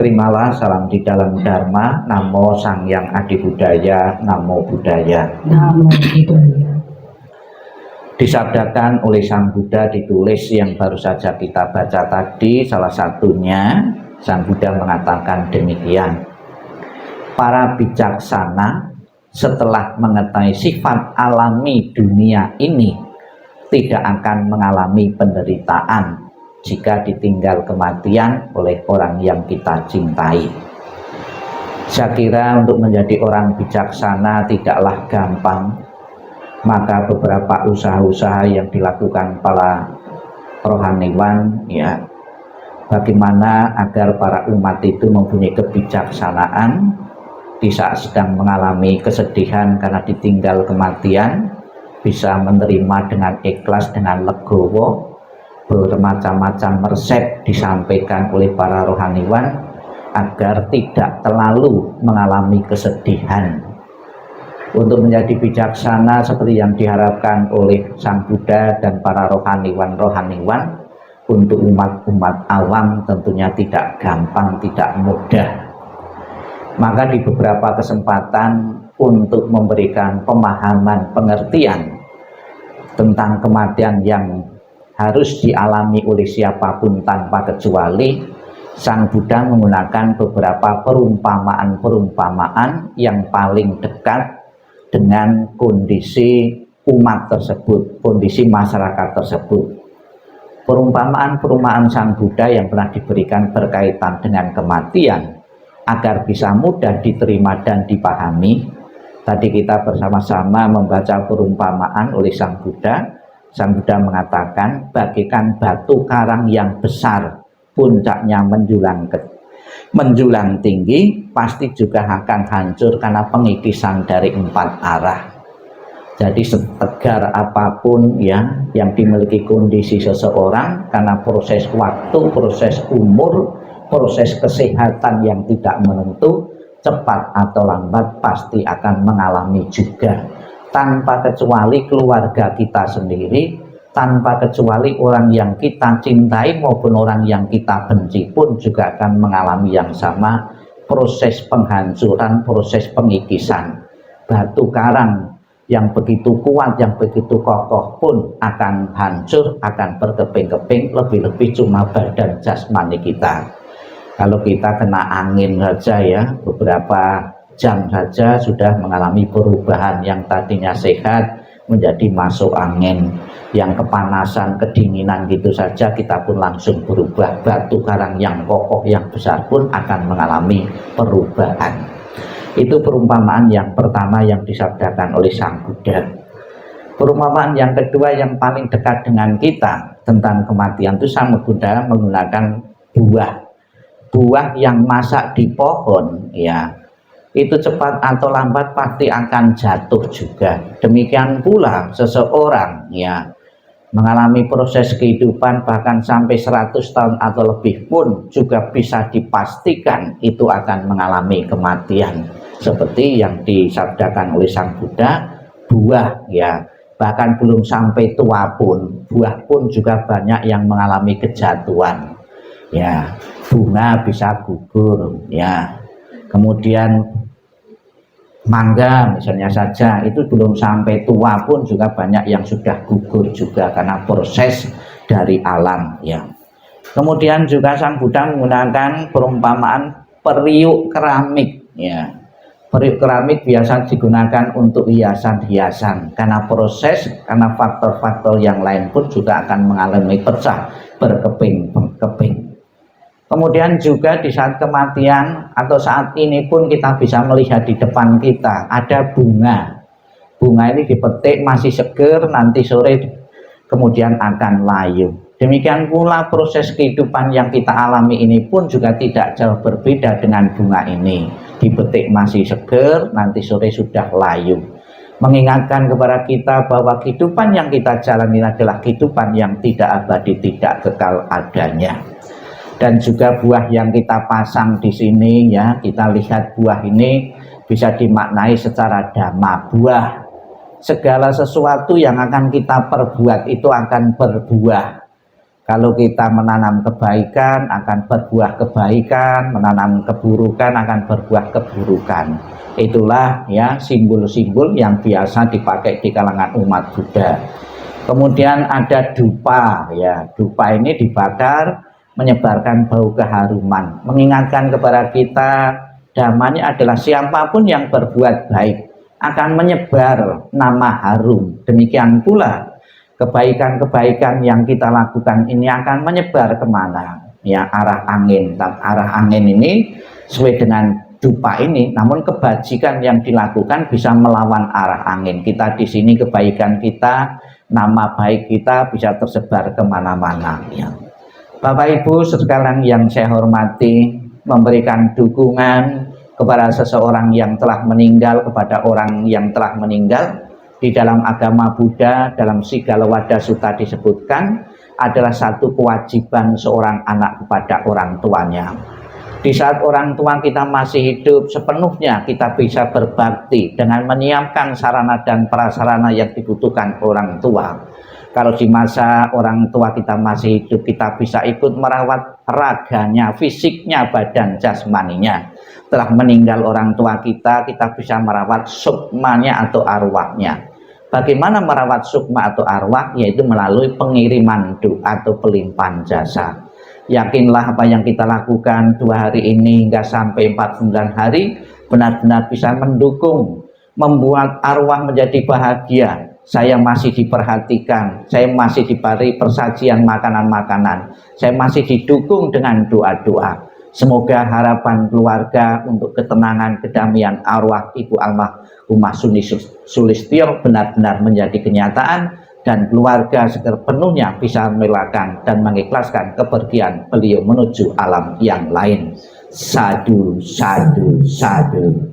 Terimalah salam di dalam Dharma. Namo Sang Hyang Adi Budaya. Namo Buddhaya. Namo Buddhaya. Disabdakan oleh Sang Buddha, ditulis yang baru saja kita baca tadi. Salah satunya Sang Buddha mengatakan demikian: para bijaksana setelah mengetahui sifat alami dunia ini tidak akan mengalami penderitaan jika ditinggal kematian oleh orang yang kita cintai. Saya kira untuk menjadi orang bijaksana tidaklah gampang. Maka beberapa usaha-usaha yang dilakukan para rohaniwan, ya, bagaimana agar para umat itu mempunyai kebijaksanaan di saat sedang mengalami kesedihan karena ditinggal kematian, bisa menerima dengan ikhlas, dengan legowo. Bermacam-macam resep disampaikan oleh para rohaniwan agar tidak terlalu mengalami kesedihan. Untuk menjadi bijaksana seperti yang diharapkan oleh Sang Buddha dan para rohaniwan-rohaniwan, untuk umat-umat awam tentunya tidak gampang, tidak mudah. Maka di beberapa kesempatan untuk memberikan pemahaman, pengertian tentang kematian yang harus dialami oleh siapapun tanpa kecuali, Sang Buddha menggunakan beberapa perumpamaan-perumpamaan yang paling dekat dengan kondisi umat tersebut, kondisi masyarakat tersebut. Perumpamaan-perumpamaan Sang Buddha yang pernah diberikan berkaitan dengan kematian agar bisa mudah diterima dan dipahami. Tadi kita bersama-sama membaca perumpamaan oleh Sang Buddha. Sang Buddha mengatakan, bagaikan batu karang yang besar, puncaknya menjulang tinggi, pasti juga akan hancur karena pengikisan dari 4 arah. Jadi setegar apapun ya yang dimiliki kondisi seseorang, karena proses waktu, proses umur, proses kesehatan yang tidak menentu, cepat atau lambat pasti akan mengalami juga. Tanpa kecuali keluarga kita sendiri, tanpa kecuali orang yang kita cintai maupun orang yang kita benci pun juga akan mengalami yang sama, proses penghancuran, proses pengikisan. Batu karang yang begitu kuat, yang begitu kokoh pun akan hancur, akan berkeping-keping, lebih-lebih cuma badan jasmani kita. Kalau kita kena angin saja ya, beberapa jam saja sudah mengalami perubahan, yang tadinya sehat menjadi masuk angin, yang kepanasan, kedinginan gitu saja kita pun langsung berubah. Batu karang yang kokoh, yang besar pun akan mengalami perubahan. Itu perumpamaan yang pertama yang disabdakan oleh Sang Buddha. Perumpamaan yang kedua yang paling dekat dengan kita tentang kematian itu Sang Buddha menggunakan buah yang masak di pohon, ya, itu cepat atau lambat pasti akan jatuh juga. Demikian pula seseorang ya mengalami proses kehidupan bahkan sampai 100 tahun atau lebih pun juga bisa dipastikan itu akan mengalami kematian. Seperti yang disabdakan oleh Sang Buddha, buah ya bahkan belum sampai tua pun, buah pun juga banyak yang mengalami kejatuhan. Ya, bunga bisa gugur ya. Kemudian mangga misalnya saja, itu belum sampai tua pun juga banyak yang sudah gugur juga karena proses dari alam ya. Kemudian juga Sang Buddha menggunakan perumpamaan periuk keramik ya. Periuk keramik biasa digunakan untuk hiasan-hiasan karena proses, karena faktor-faktor yang lain pun juga akan mengalami pecah, berkeping-keping. Kemudian juga di saat kematian atau saat ini pun kita bisa melihat di depan kita ada bunga. Bunga ini dipetik masih seger, nanti sore kemudian akan layu. Demikian pula proses kehidupan yang kita alami ini pun juga tidak jauh berbeda dengan bunga ini. Dipetik masih seger, nanti sore sudah layu. Mengingatkan kepada kita bahwa kehidupan yang kita jalani adalah kehidupan yang tidak abadi, tidak kekal adanya. Dan juga buah yang kita pasang di sini ya, kita lihat buah ini bisa dimaknai secara dhamma. Buah, segala sesuatu yang akan kita perbuat itu akan berbuah. Kalau kita menanam kebaikan akan berbuah kebaikan, menanam keburukan akan berbuah keburukan. Itulah ya simbol-simbol yang biasa dipakai di kalangan umat Buddha. Kemudian ada dupa ya, dupa ini dibakar menyebarkan bau keharuman, mengingatkan kepada kita damanya adalah siapapun yang berbuat baik akan menyebar nama harum. Demikian pula kebaikan-kebaikan yang kita lakukan ini akan menyebar kemana ya, arah angin. Dan arah angin ini sesuai dengan dupa ini, namun kebajikan yang dilakukan bisa melawan arah angin. Kita di sini kebaikan kita, nama baik kita bisa tersebar kemana-mana ya. Bapak Ibu sekalian yang saya hormati, memberikan dukungan kepada seseorang yang telah meninggal, kepada orang yang telah meninggal di dalam agama Buddha, dalam Sigalawada Sutta disebutkan adalah satu kewajiban seorang anak kepada orang tuanya. Di saat orang tua kita masih hidup, sepenuhnya kita bisa berbakti dengan menyiapkan sarana dan prasarana yang dibutuhkan orang tua. Kalau di masa orang tua kita masih hidup, kita bisa ikut merawat raganya, fisiknya, badan jasmaninya. Telah meninggal orang tua kita, kita bisa merawat sukmanya atau arwahnya. Bagaimana merawat sukma atau arwah? Yaitu melalui pengiriman doa atau pelimpahan jasa. Yakinlah apa yang kita lakukan 2 hari ini hingga sampai 49 hari benar-benar bisa mendukung, membuat arwah menjadi bahagia. Saya masih diperhatikan, saya masih diberi persajian makanan-makanan, saya masih didukung dengan doa-doa. Semoga harapan keluarga untuk ketenangan, kedamaian arwah Ibu Almarhumah Suni Sulistyo benar-benar menjadi kenyataan, dan keluarga sepenuhnya bisa merelakan dan mengikhlaskan kepergian beliau menuju alam yang lain. Sadu, sadu, sadu.